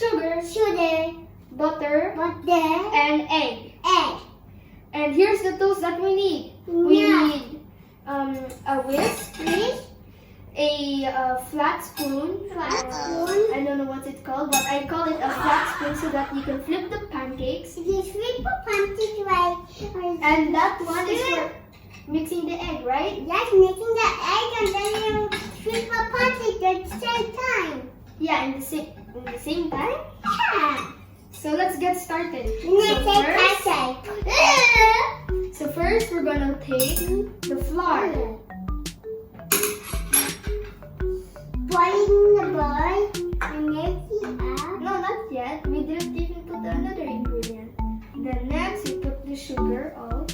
sugar, butter, and egg. And here's the tools that we need. We need a whisk, a flat spoon. I don't know what it's called, but I call it a flat spoon so that you can flip the pancakes. And that one is for mixing the egg, right? Yes, making the egg and then you flip a pancake at the same time. Yeah, in the same time. Yeah. So let's get started. So first we're gonna take the flour. Boiling the bowl and mixing up. No, not yet. We didn't even put another ingredient. Then next we put the sugar all.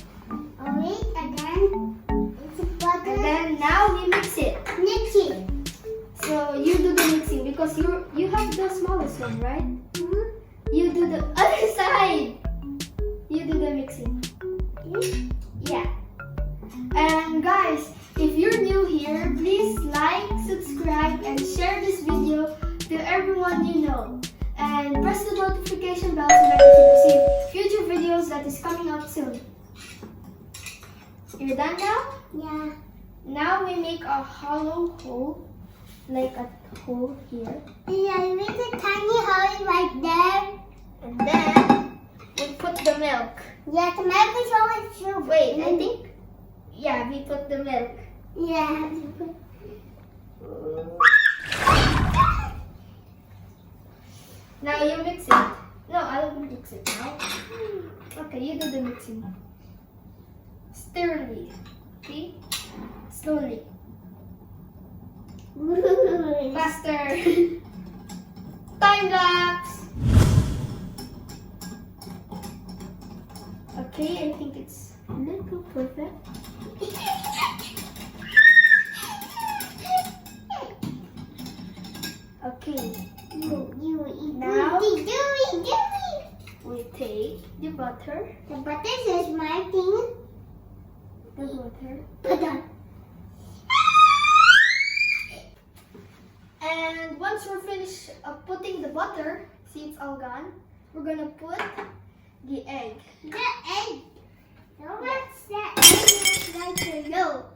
And then it's butter. And then now we mix it. Mixing. So you do the mixing because you have the smallest one, right? Mm-hmm. You do the other side. You do the mixing. Yeah. And guys, if you're new here, please like, subscribe, and share this video to everyone you know. And press the notification bell so that you can receive future videos that is coming out soon. You're done now? Yeah. Now we make a hollow hole, like a hole here. Yeah, make a tiny hole right there. And then we put the milk. Yeah, the milk is always true. Wait, I think, yeah, we put the milk. Yeah. Now you mix it. No, I'll mix it now. Okay, you do the mixing. Stirrily. Okay? Slowly. Faster. Time lapse. Okay, I think it's a little perfect. Okay. Now we take the butter. The butter is my thing. The butter. Butter. And once we're finished putting the butter, see it's all gone, we're gonna put the egg. The egg. No, what's that? Egg like a yolk.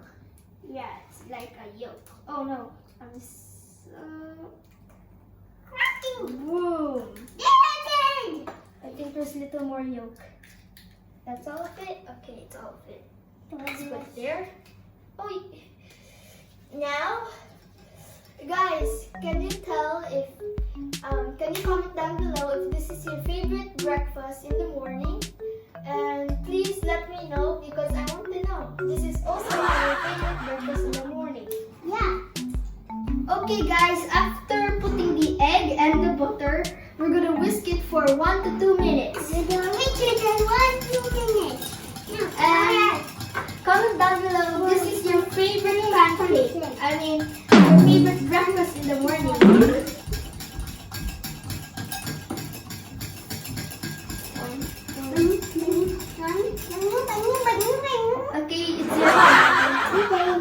Yeah, it's like a yolk. Oh no, I'm so... Cracking. Boom! Egg. I think there's a little more yolk. That's all of it? Okay, it's all of it. Let's put it there. Oh, now, guys, can you tell if, can you comment down below if this is your favorite breakfast in the morning? And please let me know because I want to know. This is also my favorite breakfast in the morning. Yeah. Okay guys, after putting the egg and the butter, we're gonna whisk it for 1 to 2 minutes. We're gonna whisk it in 1 to 2 minutes. And comment down below, this is your favorite pancake. I mean, your favorite breakfast in the morning. Okay, it's your turn.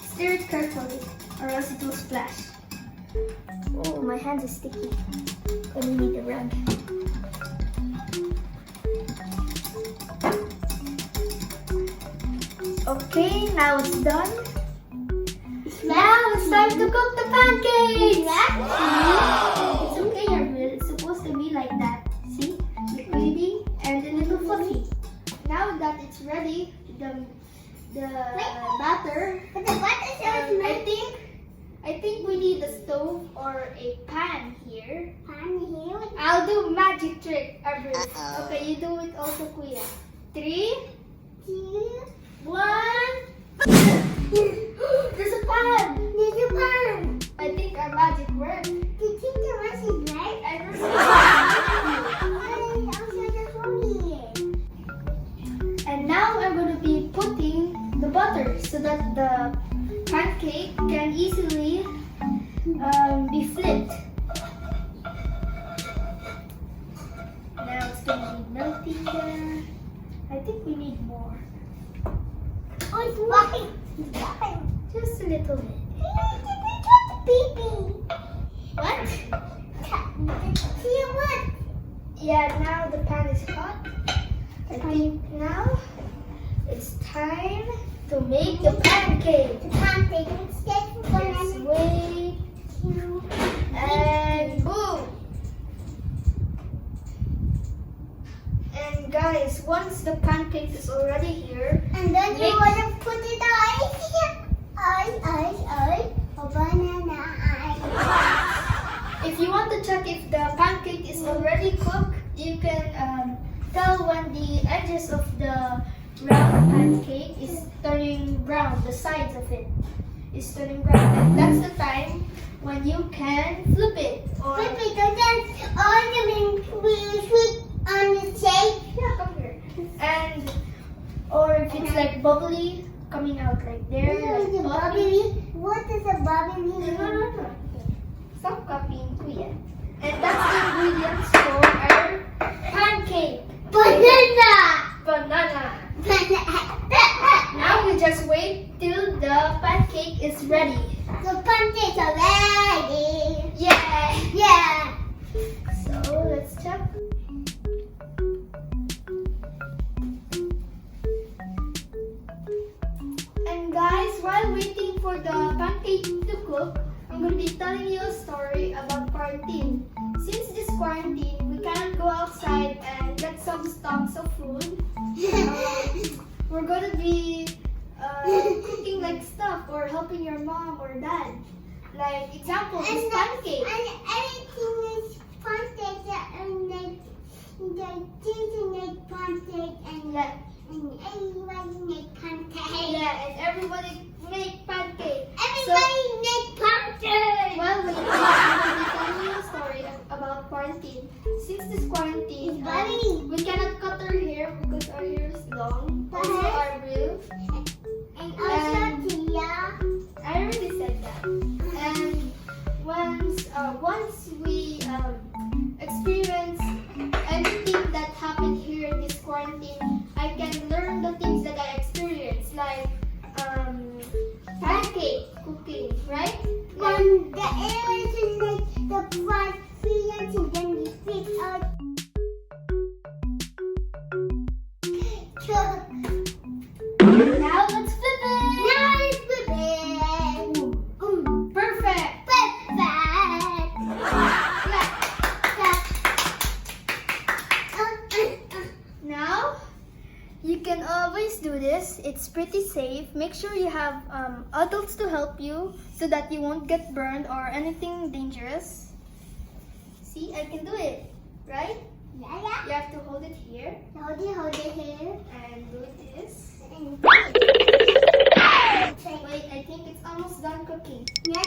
Stir it carefully, or else it will splash. Oh, my hands are sticky. Gonna need a rag. Okay, now it's done. Now it's time to cook the pancakes. It's okay, Arbrylle. It's supposed to be like that. See, liquidy and a little fluffy. Now that it's ready, the batter. But the butter is I think we need a stove or a pan here. pan here. I'll do magic trick, Arbrylle. Okay, you do it also, Kuya. 3, 2, 1. There's a pan. there's a pan. I think our magic worked. Do you think the rest is right? I don't know. And now I'm going to be putting the butter so that the pancake can easily be flipped. Now it's going to be melting there. I think we need more. Oh, it's whopping. Just a little bit. Baby. What? Yeah, now the pan is hot. I think now it's time to make the pancake. The pancake. Let's take Just banana. wait. And boom. And guys, once the pancake is already here, And then you mix. want to put it on. Oh, banana. If you want to check if the pancake is already cooked, you can tell when the edges of the round pancake is turning brown, the sides of it is turning brown. And that's the time when you can flip it. Or Flip it. And then we flip on the shape. yeah, come here. And or if it's like bubbly, coming out like there. This is Like the bubbly. bubbly. What is a bubbly? No. Stop copying Kuya. And that's the ingredients for our pancake. Banana. Banana. Banana. Now we just wait till the pancake is ready. The pancakes are ready. Yeah. Yeah. So let's check. And guys, while waiting for the pancake to cook, I'm going to be telling you a story about quarantine. Since this quarantine, we cannot go outside and get some stocks of food. We're going to be cooking like stuff or helping your mom or dad. Like example, this pancake. And everything is pancake and the children make pancake and everybody make pancake. Yeah, and everybody make pancake. Everybody make pancake. Well, wait, I'm going to be telling you a story about quarantine. Since this quarantine, we cannot cut our hair because our hair is long. Also, our real. And also Tia. I already said that. And once we experience everything that happened here in this quarantine, I can learn the things that I experienced, like pancake cooking, right? Like, When the air is like the bright fields and then we pick out truck. now let's flip it. Now it's the bed. Perfect. Now, you can always do this. It's pretty safe. Make sure you have adults to help you so that you won't get burned or anything dangerous. See, I can do it, right? Yeah. You have to hold it here Hold it here. and do this. And Wait, I think it's almost done cooking. yeah,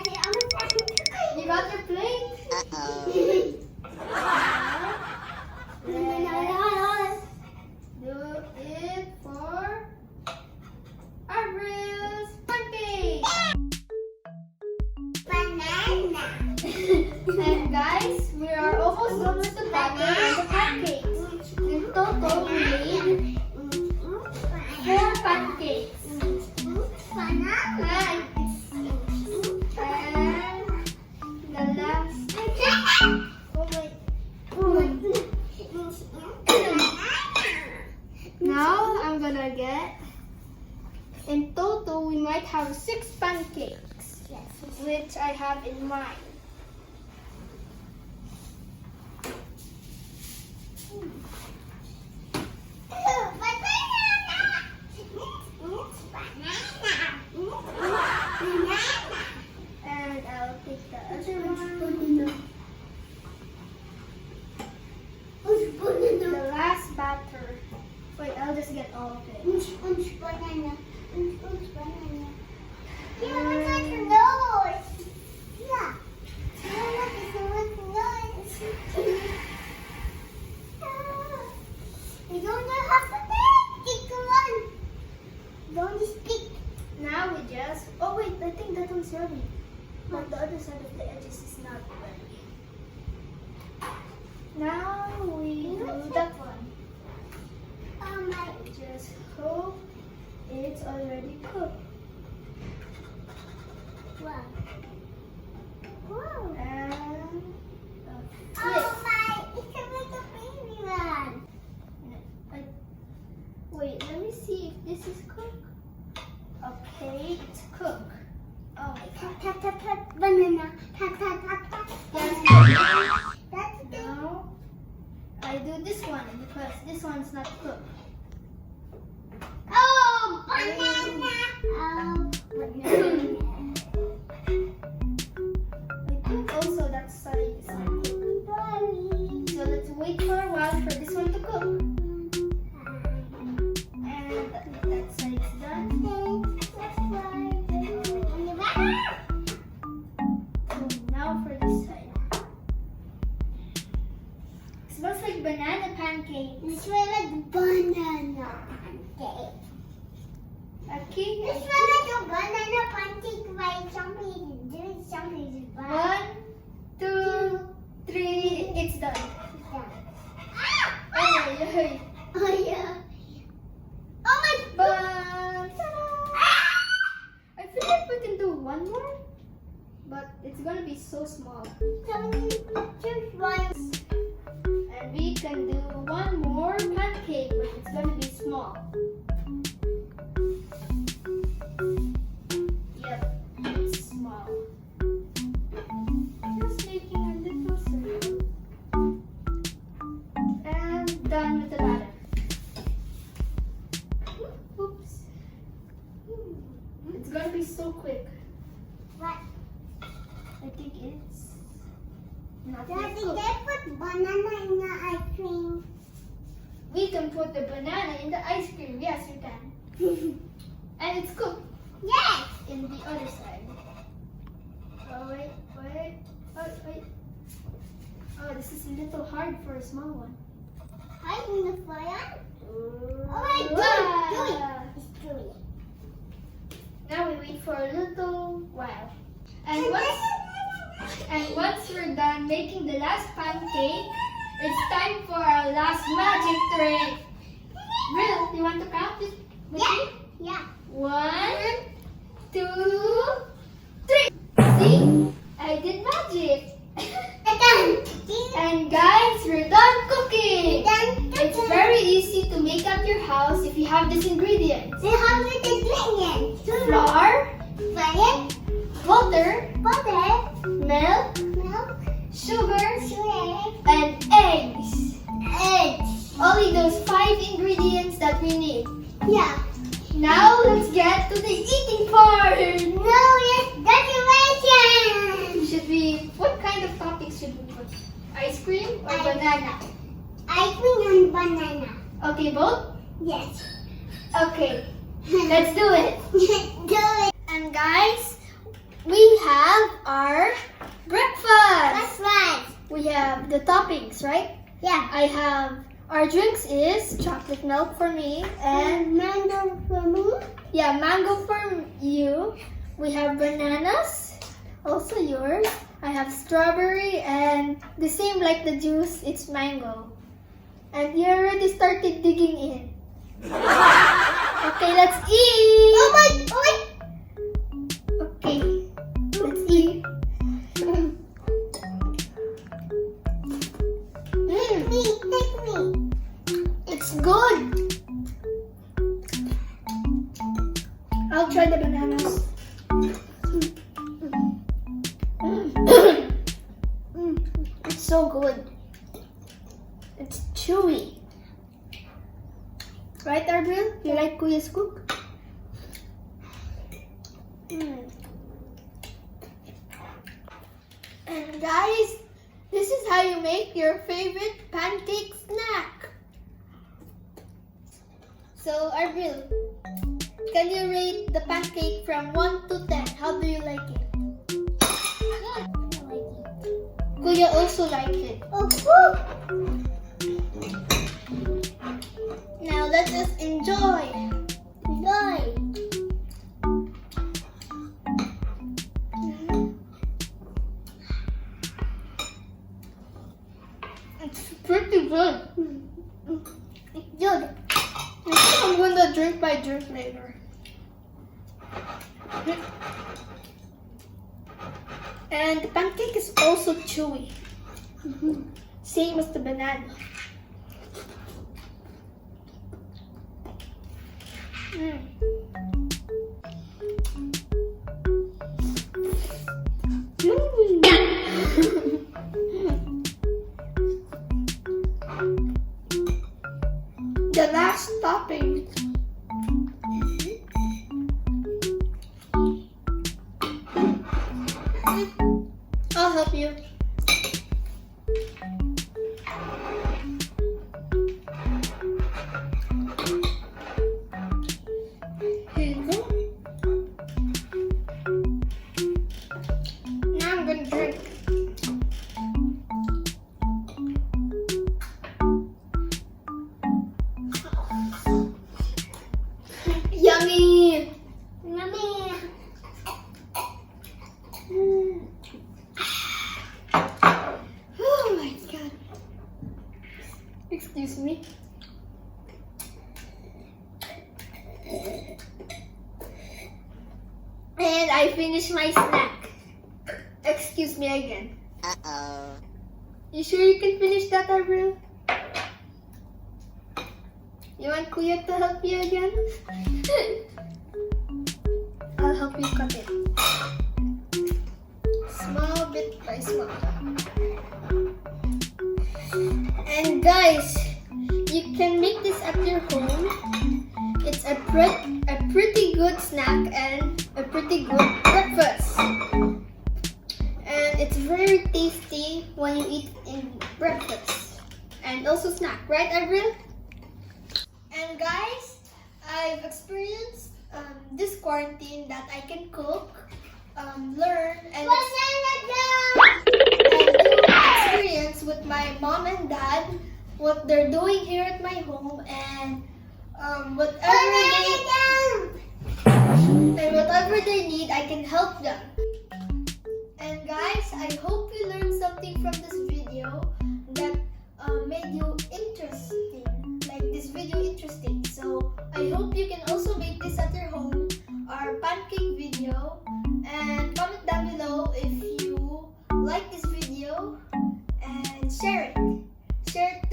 You got your plate? Let's do it for Arbryle's pancake. Banana. And guys, we are almost done with the batter and the pancakes. In total, we made 4 pancakes. Banana. And the last. Oh wait. Now I'm gonna get. In total, we might have 6 pancakes, which I have in mind. And I'll take the other one. The last batter. Wait, I'll just get all of it. Banana. Yeah, look at your nose. Yeah. Look at your nose. You don't have to take one. Don't speak. Now we just. Oh wait, I think that one's ready. But the other side of the edges is not ready. Now we do that one. Oh my. Just hope it's already cooked. Wow. Wow. And Oh my. It's a little baby. Now, I do this one because this one's not cooked. Oh, banana. Oh, banana. I think also that side is not cooked. So let's wait for a while for this one to cook. And that side is done. Now for this side. It smells like banana pancake. It smells like banana pancake. Okay. It smells like a banana pancake by something is doing something is bad. 1, 2, 3. It's done. Ah! Ay, Oh yeah. Oh my But I feel like we can do one more, but it's gonna be so small. Choose one. And we can do one more pancake, but it's gonna be small. Yep, it's small. Just making a little circle. And done with the batter. Oops. It's gonna be so quick. What? I think it's not yet Daddy, cooked. they put banana in the ice cream. We can put the banana in the ice cream. Yes, you can. And it's cooked Yes. in the other side. Oh, wait. Oh, wait. Oh, this is a little hard for a small one. Hide in the fire. Oh wait, Wow. do it. It's chewy. Now we wait for a little while. And once we're done making the last pancake, it's time for our last magic trick. Brill, you want to count it with Yeah. me? Yeah. 1, 2, 3. See? I did magic. And guys, we're done cooking. It's very easy to make up your house if you have these ingredients. We have the ingredients. Flour, Flour, water, butter, milk, milk, sugar, sugar, and eggs. eggs. Only those 5 ingredients that we need. Yeah. Now let's get to the eating part. No, it's decoration. Should we, what kind of toppings should we put? Ice cream or Ice- banana? Ice cream and banana. Okay, both? Yes. Okay, let's do it. Do it. And guys, we have our breakfast. That's right. We have the toppings, right? Yeah. I have, our drinks is chocolate milk for me and And mango for me. yeah, mango for you. We have bananas, also yours. I have strawberry and the same like the juice, it's mango. And you already started digging in. Okay, let's eat. Oh my! Okay, let's eat. Take me. It's good. I'll try the bananas. It's so good. It's chewy. Right, Arbrylle? You like Kuya's cook? And guys, this is how you make your favorite pancake snack. So, Arbrylle, can you rate the pancake from 1 to 10? How do you like it? Kuya also liked it. Now let us enjoy. It's pretty good. It's good. I'm gonna drink my drink later. And the pancake is also chewy. Same as the banana. the last topping. I'll help you. Here you go. Now I'm gonna drink. Yummy! Yummy. Oh my god. Excuse me. And I finished my snack. Excuse me again. Uh-oh. You sure you can finish that, Arbrylle? You want Kuya to help you again? I'll help you cut it. Small bit by small. And guys, you can make this at your home. It's a pretty good snack and a pretty good breakfast. And it's very tasty when you eat in breakfast. And also snack, right Arbrylle? And guys, I've experienced this quarantine that I can cook, learn, and experience with my mom and dad what they're doing here at my home, and whatever they need, I can help them. And guys, I hope you learned something from this video that made you interesting, like this video interesting. So I hope you can also make this at your home, our pancake video, and comment down below if you like this video and share it. Share it